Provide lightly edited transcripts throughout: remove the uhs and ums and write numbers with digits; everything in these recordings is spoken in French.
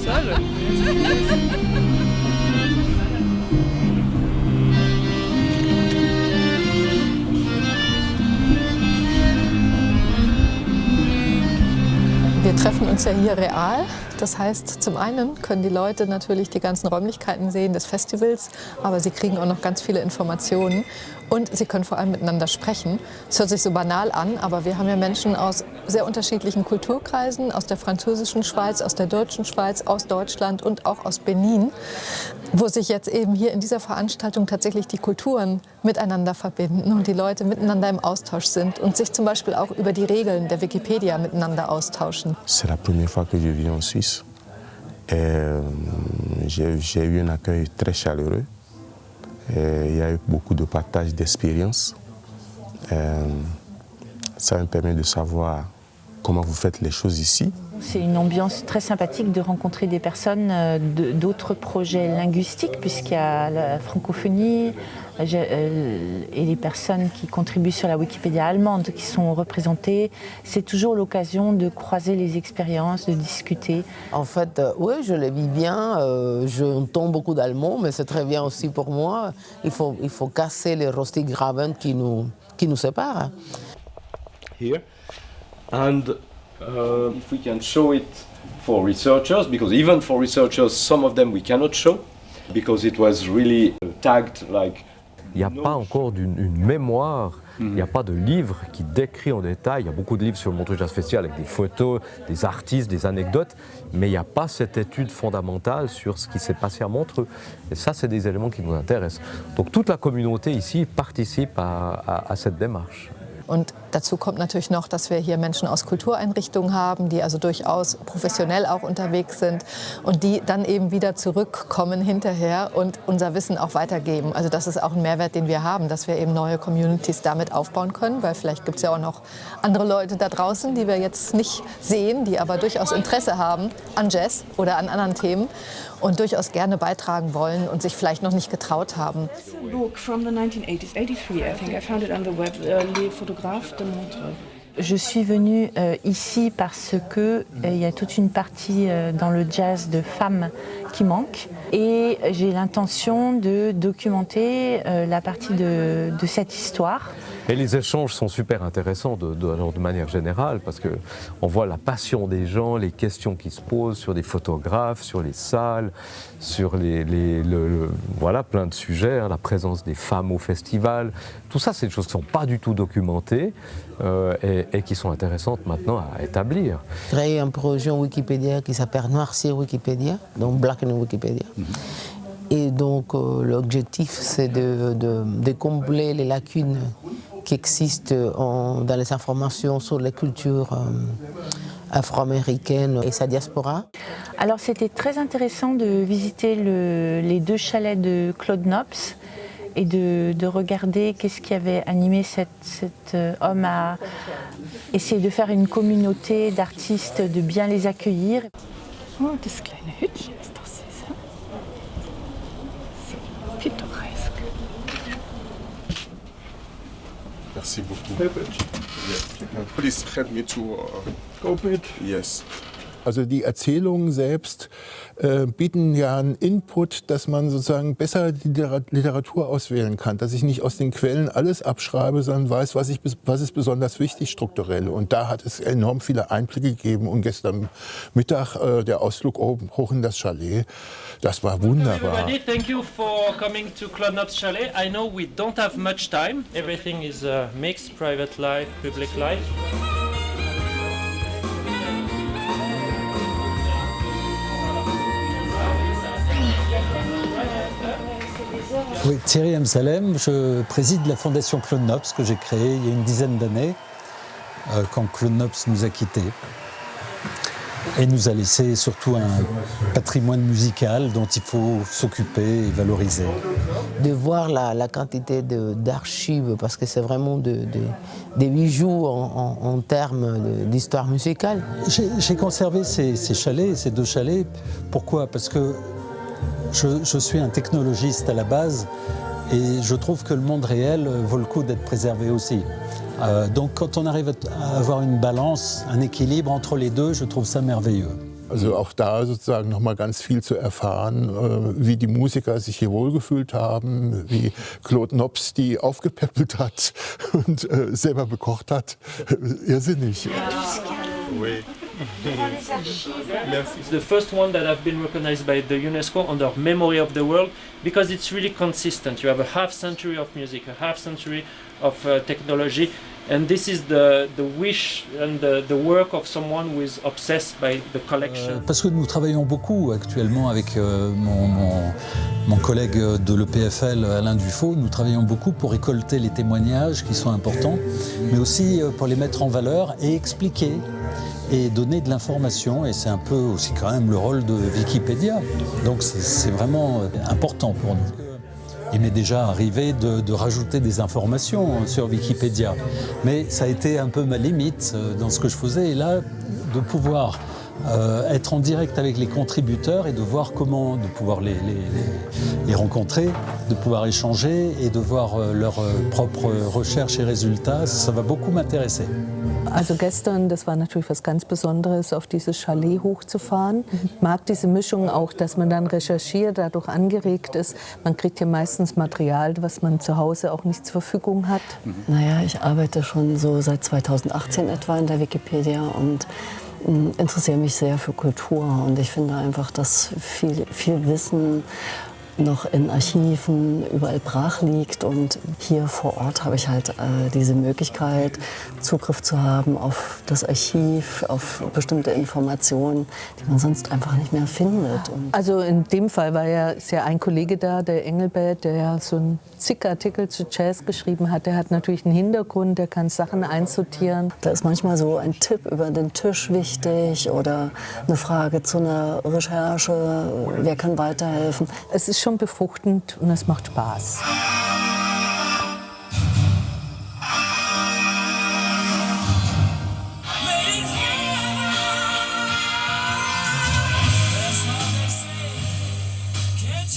seul. Wir treffen uns ja hier real. Das heißt, zum einen können die Leute natürlich die ganzen Räumlichkeiten sehen des Festivals, aber sie kriegen auch noch ganz viele Informationen und sie können vor allem miteinander sprechen. Es hört sich so banal an, aber wir haben ja Menschen aus sehr unterschiedlichen Kulturkreisen, aus der französischen Schweiz, aus der deutschen Schweiz, aus Deutschland und auch aus Benin, wo sich jetzt eben hier in dieser Veranstaltung tatsächlich die Kulturen miteinander verbinden und die Leute miteinander im Austausch sind und sich zum Beispiel auch über die Regeln der Wikipedia miteinander austauschen. C'est la première fois que je viens en Suisse. J'ai eu un accueil très chaleureux. Il y a eu beaucoup de partage d'expériences. Ça me permet de savoir comment vous faites les choses ici. C'est une ambiance très sympathique de rencontrer des personnes d'autres projets linguistiques, puisqu'il y a la francophonie et les personnes qui contribuent sur la Wikipédia allemande qui sont représentées. C'est toujours l'occasion de croiser les expériences, de discuter. En fait, oui, je le vis bien. J'entends beaucoup d'allemand, mais c'est très bien aussi pour moi. Il faut casser les Rostiggraben qui nous séparent. Here. And if we can show it for researchers, because even for researchers, some of them we cannot show, because it was really tagged like... Il n'y a pas encore une mémoire, il n'y a pas de livre qui décrit en détail. Il y a beaucoup de livres sur le Montreux Jazz Festival avec des photos, des artistes, des anecdotes, mais il n'y a pas cette étude fondamentale sur ce qui s'est passé à Montreux. Et ça, c'est des éléments qui nous intéressent. Donc toute la communauté ici participe à cette démarche. Und dazu kommt natürlich noch, dass wir hier Menschen aus Kultureinrichtungen haben, die also durchaus professionell auch unterwegs sind und die dann eben wieder zurückkommen hinterher und unser Wissen auch weitergeben. Also das ist auch ein Mehrwert, den wir haben, dass wir eben neue Communities damit aufbauen können, weil vielleicht gibt es ja auch noch andere Leute da draußen, die wir jetzt nicht sehen, die aber durchaus Interesse haben an Jazz oder an anderen Themen und durchaus gerne beitragen wollen und sich vielleicht noch nicht getraut haben. A book from the 1980s, 83 I think. I found it on the web, Les Photographes de Montreux. Je suis venue ici parce que il y a toute une partie dans le jazz de femmes qui manque et j'ai l'intention de documenter la partie de cette histoire. Et les échanges sont super intéressants de manière générale parce qu'on voit la passion des gens, les questions qui se posent sur des photographes, sur les salles, sur voilà, plein de sujets, hein, la présence des femmes au festival. Tout ça, c'est des choses qui ne sont pas du tout documentées et qui sont intéressantes maintenant à établir. J'ai créé un projet en Wikipédia qui s'appelle Noircir Wikipédia, donc Black in Wikipédia. Et donc l'objectif, c'est de combler les lacunes qui existent dans les informations sur les cultures afro-américaines et sa diaspora. Alors c'était très intéressant de visiter les deux chalets de Claude Nobs et de regarder qu'est-ce qui avait animé cet homme à essayer de faire une communauté d'artistes, de bien les accueillir. Oh, das kleine Hütchen ist doch süß, hein? So pittoresk. Merci beaucoup. Please help me to Go bit. yes. Also die Erzählungen selbst bieten ja einen Input, dass man sozusagen besser die Literatur auswählen kann, dass ich nicht aus den Quellen alles abschreibe, sondern weiß, was ist besonders wichtig strukturell. Und da hat es enorm viele Einblicke gegeben. Und gestern Mittag der Ausflug hoch in das Chalet, das war wunderbar. Everybody, thank you for coming to Claude Nobs Chalet. I know we don't have much time. Everything is mixed, private life, public life. Oui, Thierry Amsalem, je préside la fondation Claude Nobs que j'ai créée il y a une dizaine d'années, quand Claude Nobs nous a quittés. Et nous a laissé surtout un patrimoine musical dont il faut s'occuper et valoriser. De voir la quantité d'archives, parce que c'est vraiment des bijoux en termes d'histoire musicale. J'ai conservé ces chalets, ces deux chalets. Pourquoi ? Parce que je suis un technologiste à la base et je trouve que le monde réel vaut le coup d'être préservé aussi. Donc quand on arrive à avoir une balance, un équilibre entre les deux, je trouve ça merveilleux. Also auch da sozusagen nochmal ganz viel zu erfahren, wie die Musiker sich hier wohlgefühlt haben, wie Claude Nobs die aufgepäppelt hat und selber bekocht hat. Irrsinnig. Oui. It's the first one that have been recognized by the UNESCO under Memory of the World because it's really consistent. You have a half century of music, a half century of technology, and this is the wish and the work of someone who is obsessed by the collection. Parce que nous travaillons beaucoup actuellement avec mon collègue de l'EPFL, Alain Dufaux, nous travaillons beaucoup pour récolter les témoignages qui sont importants, mais aussi pour les mettre en valeur et expliquer et donner de l'information, et c'est un peu aussi quand même le rôle de Wikipédia. Donc c'est vraiment important pour nous. Il m'est déjà arrivé de rajouter des informations sur Wikipédia, mais ça a été un peu ma limite dans ce que je faisais, et là, de pouvoir être en direct avec les contributeurs et de voir comment, de pouvoir les rencontrer, de pouvoir échanger et de voir leurs propres recherches et résultats, ça va beaucoup m'intéresser. Also gestern, das war natürlich was ganz Besonderes, auf dieses Chalet hochzufahren. Ich mag diese Mischung auch, dass man dann recherchiert, dadurch angeregt ist. Man kriegt ja meistens Material, was man zu Hause auch nicht zur Verfügung hat. Naja, ich arbeite schon so seit 2018 etwa in der Wikipedia und interessiere mich sehr für Kultur. Und ich finde einfach, dass viel Wissen noch in Archiven überall brach liegt, und hier vor Ort habe ich halt diese Möglichkeit, Zugriff zu haben auf das Archiv, auf bestimmte Informationen, die man sonst einfach nicht mehr findet. Also in dem Fall ist ja ein Kollege da, der Engelbert, der ja so einen zig Artikel zu Jazz geschrieben hat. Der hat natürlich einen Hintergrund, der kann Sachen einsortieren. Da ist manchmal so ein Tipp über den Tisch wichtig oder eine Frage zu einer Recherche, wer kann weiterhelfen. Es ist schon befruchtend und es macht Spaß.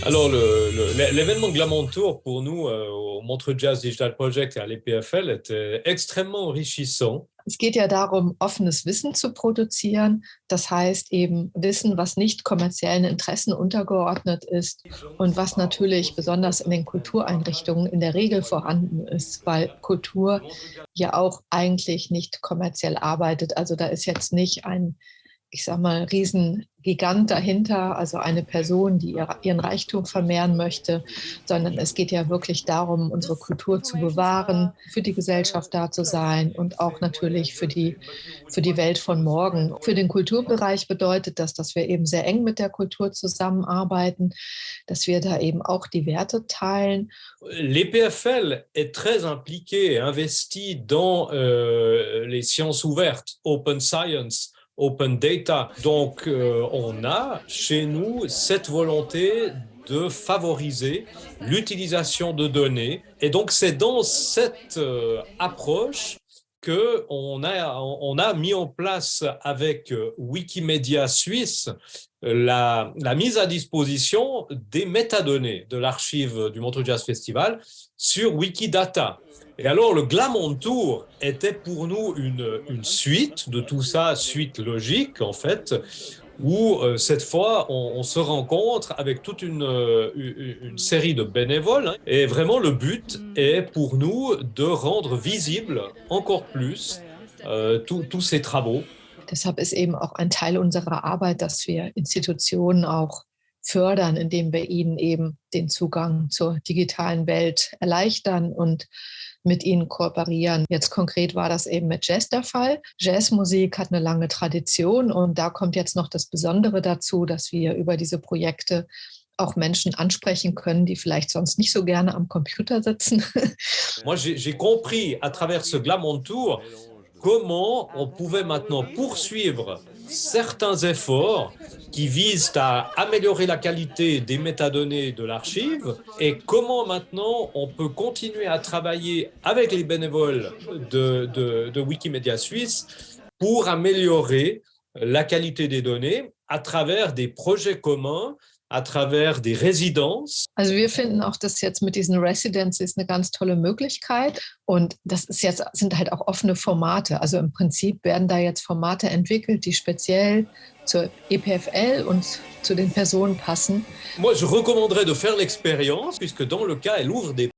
Alors, l'événement Glamour Tour, pour nous, au Montreux Jazz Digital Project et à l'EPFL, était extrêmement enrichissant. Es geht ja darum, offenes Wissen zu produzieren. Das heißt eben Wissen, was nicht kommerziellen Interessen untergeordnet ist und was natürlich besonders in den Kultureinrichtungen in der Regel vorhanden ist, weil Kultur ja auch eigentlich nicht kommerziell arbeitet. Also da ist jetzt nicht ein, ich sag mal, Riesengigant dahinter, also eine Person, die ihren Reichtum vermehren möchte, sondern es geht ja wirklich darum, unsere Kultur zu bewahren, für die Gesellschaft da zu sein und auch natürlich für die Welt von morgen. Für den Kulturbereich bedeutet das, dass wir eben sehr eng mit der Kultur zusammenarbeiten, dass wir da eben auch die Werte teilen. L'EPFL est très impliqué et investi dans les sciences ouvertes, open science, open data. Donc, on a chez nous cette volonté de favoriser l'utilisation de données. Et donc, c'est dans cette approche qu'on a mis en place avec Wikimedia Suisse la mise à disposition des métadonnées de l'archive du Montreux Jazz Festival sur Wikidata. Et alors, le Glamour Tour était pour nous une suite de tout ça, suite logique en fait, où cette fois, on se rencontre avec toute une série de bénévoles. Hein, et vraiment, le but est pour nous de rendre visible encore plus tous ces travaux. Deshalb ist eben auch ein Teil unserer Arbeit, dass wir Institutionen auch fördern, indem wir ihnen eben den Zugang zur digitalen Welt erleichtern und mit ihnen kooperieren. Jetzt konkret war das eben mit Jazz der Fall. Jazzmusik hat eine lange Tradition und da kommt jetzt noch das Besondere dazu, dass wir über diese Projekte auch Menschen ansprechen können, die vielleicht sonst nicht so gerne am Computer sitzen. Moi, j'ai compris à travers ce Glamour Tour comment on pouvait maintenant poursuivre certains efforts qui visent à améliorer la qualité des métadonnées de l'archive et comment maintenant on peut continuer à travailler avec les bénévoles de Wikimedia Suisse pour améliorer la qualité des données à travers des projets communs, à travers des résidences. Also wir finden auch das jetzt mit diesen Residencies eine ganz tolle Möglichkeit und das ist sind halt auch offene Formate. Also im Prinzip werden da jetzt Formate entwickelt, die speziell zur EPFL und zu den Personen passen. Moi, je recommanderais de faire l'expérience, puisque dans le cas, elle ouvre des